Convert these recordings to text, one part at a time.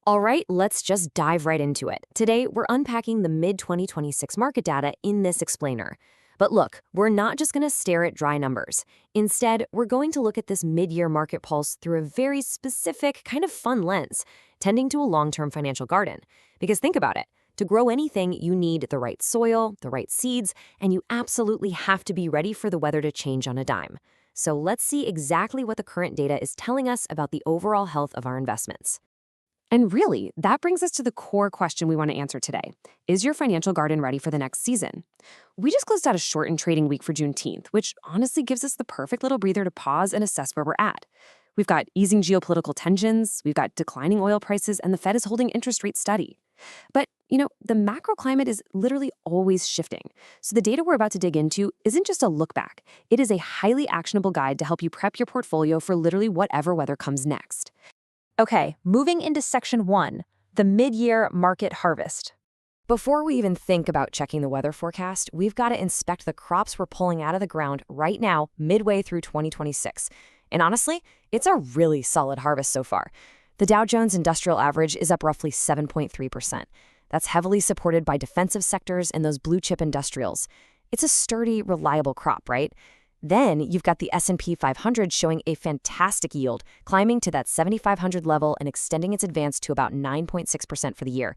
All right, let's just dive right into it. Today, we're unpacking the mid-2026 market data in this explainer. But look, we're not just going to stare at dry numbers. Instead, we're going to look at this mid-year market pulse through a very specific, kind of fun lens, tending to a long-term financial garden. Because think about it. To grow anything, you need the right soil, the right seeds, and you absolutely have to be ready for the weather to change on a dime. So let's see exactly what the current data is telling us about the overall health of our investments. And really, that brings us to the core question we want to answer today. Is your financial garden ready for the next season? We just closed out a shortened trading week for Juneteenth, which honestly gives us the perfect little breather to pause and assess where we're at. We've got easing geopolitical tensions, we've got declining oil prices, and the Fed is holding interest rates steady. But, the macro climate is literally always shifting. So the data we're about to dig into isn't just a look back. It is a highly actionable guide to help you prep your portfolio for literally whatever weather comes next. Okay, moving into section 1, the mid-year market harvest. Before we even think about checking the weather forecast, we've got to inspect the crops we're pulling out of the ground right now, midway through 2026. And honestly, it's a really solid harvest so far. The Dow Jones Industrial Average is up roughly 7.3%. That's heavily supported by defensive sectors and those blue-chip industrials. It's a sturdy, reliable crop, right? Then you've got the S&P 500 showing a fantastic yield, climbing to that 7,500 level and extending its advance to about 9.6% for the year.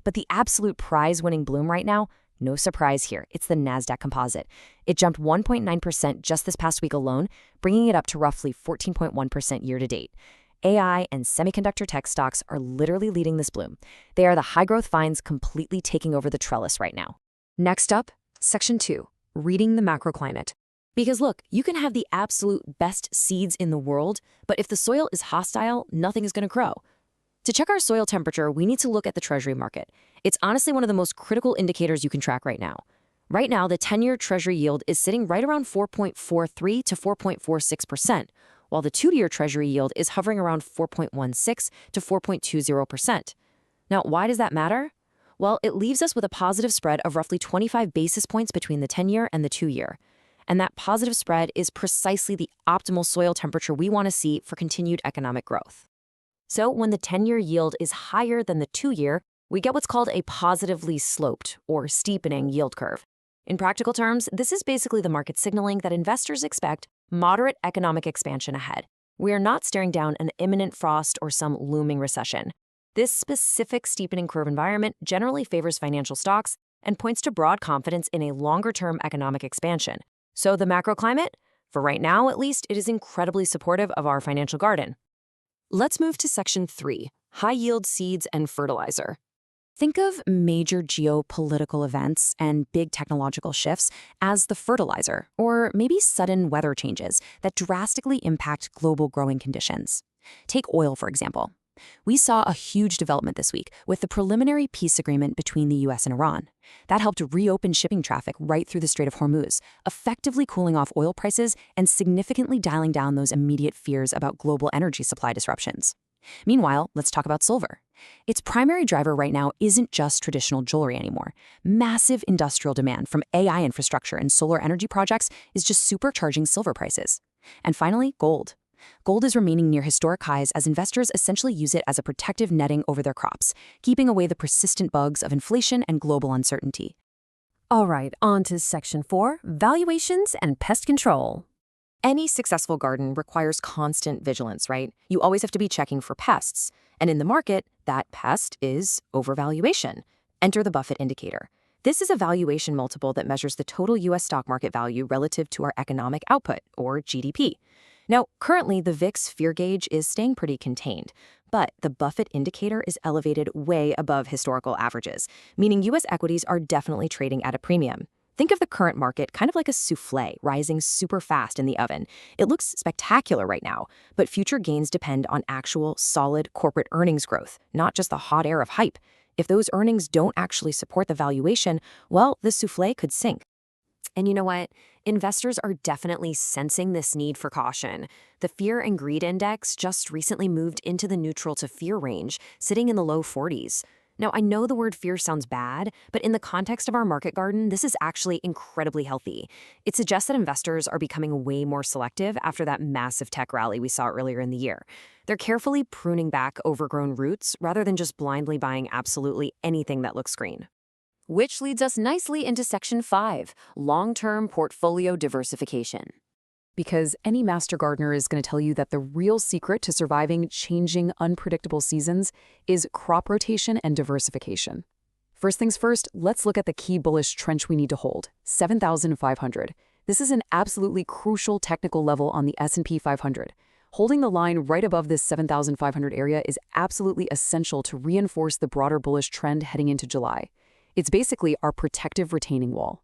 But the absolute prize-winning bloom right now, no surprise here, it's the Nasdaq composite. It jumped 1.9% just this past week alone, bringing it up to roughly 14.1% year-to-date. AI and semiconductor tech stocks are literally leading this bloom. They are the high-growth finds completely taking over the trellis right now. Next up, section 2, reading the macroclimate. Because look, you can have the absolute best seeds in the world, but if the soil is hostile, nothing is going to grow. To check our soil temperature, we need to look at the Treasury market. It's honestly one of the most critical indicators you can track right now. Right now, the 10-year Treasury yield is sitting right around 4.43 to 4.46%, while the 2-year Treasury yield is hovering around 4.16 to 4.20%. Now, why does that matter? Well, it leaves us with a positive spread of roughly 25 basis points between the 10-year and the 2-year. And that positive spread is precisely the optimal soil temperature we want to see for continued economic growth. So when the 10-year yield is higher than the 2-year, we get what's called a positively sloped or steepening yield curve. In practical terms, this is basically the market signaling that investors expect moderate economic expansion ahead. We are not staring down an imminent frost or some looming recession. This specific steepening curve environment generally favors financial stocks and points to broad confidence in a longer-term economic expansion. So the macro climate, for right now at least, it is incredibly supportive of our financial garden. Let's move to section 3, high-yield seeds and fertilizer. Think of major geopolitical events and big technological shifts as the fertilizer, or maybe sudden weather changes that drastically impact global growing conditions. Take oil, for example. We saw a huge development this week with the preliminary peace agreement between the US and Iran. That helped reopen shipping traffic right through the Strait of Hormuz, effectively cooling off oil prices and significantly dialing down those immediate fears about global energy supply disruptions. Meanwhile, let's talk about silver. Its primary driver right now isn't just traditional jewelry anymore. Massive industrial demand from AI infrastructure and solar energy projects is just supercharging silver prices. And finally, gold. Gold is remaining near historic highs as investors essentially use it as a protective netting over their crops, keeping away the persistent bugs of inflation and global uncertainty. All right, on to section 4, valuations and pest control. Any successful garden requires constant vigilance, right? You always have to be checking for pests. And in the market, that pest is overvaluation. Enter the Buffett indicator. This is a valuation multiple that measures the total U.S. stock market value relative to our economic output, or GDP. Now, currently, the VIX fear gauge is staying pretty contained, but the Buffett indicator is elevated way above historical averages, meaning U.S. equities are definitely trading at a premium. Think of the current market kind of like a soufflé rising super fast in the oven. It looks spectacular right now, but future gains depend on actual, solid corporate earnings growth, not just the hot air of hype. If those earnings don't actually support the valuation, well, the soufflé could sink. And you know what? Investors are definitely sensing this need for caution. The Fear and Greed Index just recently moved into the neutral to fear range, sitting in the low 40s. Now, I know the word fear sounds bad, but in the context of our market garden, this is actually incredibly healthy. It suggests that investors are becoming way more selective after that massive tech rally we saw earlier in the year. They're carefully pruning back overgrown roots rather than just blindly buying absolutely anything that looks green. Which leads us nicely into Section 5, long-term portfolio diversification. Because any master gardener is going to tell you that the real secret to surviving changing, unpredictable seasons is crop rotation and diversification. First things first, let's look at the key bullish trench we need to hold, 7,500. This is an absolutely crucial technical level on the S&P 500. Holding the line right above this 7,500 area is absolutely essential to reinforce the broader bullish trend heading into July. It's basically our protective retaining wall.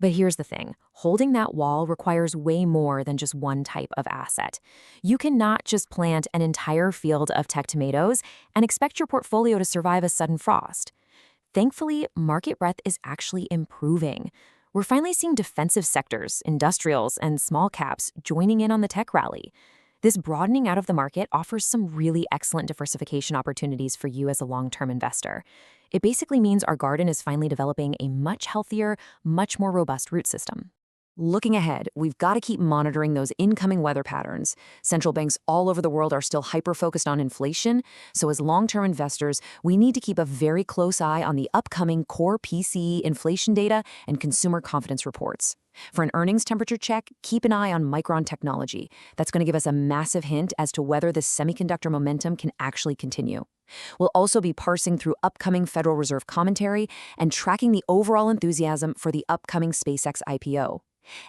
But here's the thing, holding that wall requires way more than just one type of asset. You cannot just plant an entire field of tech tomatoes and expect your portfolio to survive a sudden frost. Thankfully, market breadth is actually improving. We're finally seeing defensive sectors, industrials, and small caps joining in on the tech rally. This broadening out of the market offers some really excellent diversification opportunities for you as a long-term investor. It basically means our garden is finally developing a much healthier, much more robust root system. Looking ahead, we've got to keep monitoring those incoming weather patterns. Central banks all over the world are still hyper-focused on inflation, so as long-term investors, we need to keep a very close eye on the upcoming core PCE inflation data and consumer confidence reports. For an earnings temperature check, keep an eye on Micron Technology. That's going to give us a massive hint as to whether this semiconductor momentum can actually continue. We'll also be parsing through upcoming Federal Reserve commentary and tracking the overall enthusiasm for the upcoming SpaceX IPO.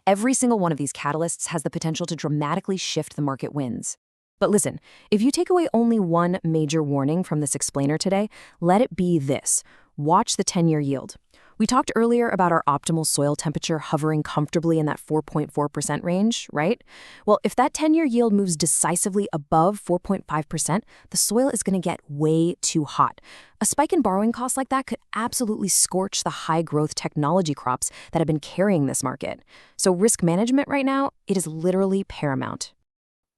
Every single one of these catalysts has the potential to dramatically shift the market winds. But listen, if you take away only one major warning from this explainer today, let it be this: watch the 10-year yield. We talked earlier about our optimal soil temperature hovering comfortably in that 4.4% range, right? Well, if that 10-year yield moves decisively above 4.5%, the soil is going to get way too hot. A spike in borrowing costs like that could absolutely scorch the high-growth technology crops that have been carrying this market. So risk management right now, it is literally paramount.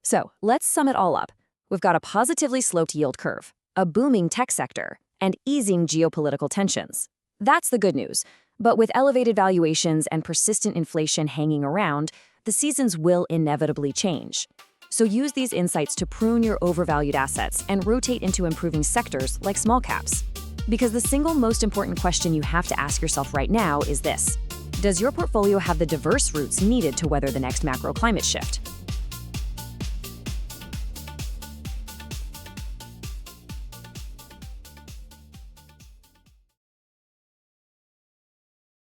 So let's sum it all up. We've got a positively sloped yield curve, a booming tech sector, and easing geopolitical tensions. That's the good news. But with elevated valuations and persistent inflation hanging around, the seasons will inevitably change. So use these insights to prune your overvalued assets and rotate into improving sectors like small caps. Because the single most important question you have to ask yourself right now is this: does your portfolio have the diverse roots needed to weather the next macro climate shift?